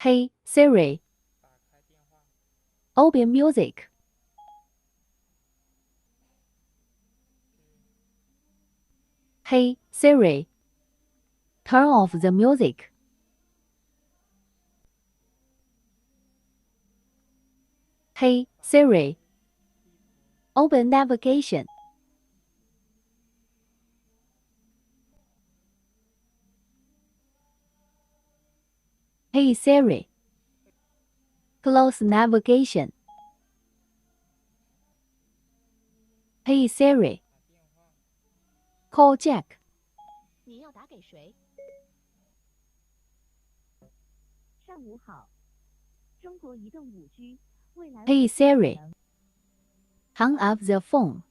Hey Siri, open music. Hey Siri, turn off the music. Hey Siri, open navigation. Hey Siri, close navigation. Hey Siri, call Jack. 你要打给谁？上午好，中国移动5G未来。Hey Siri, hang up the phone.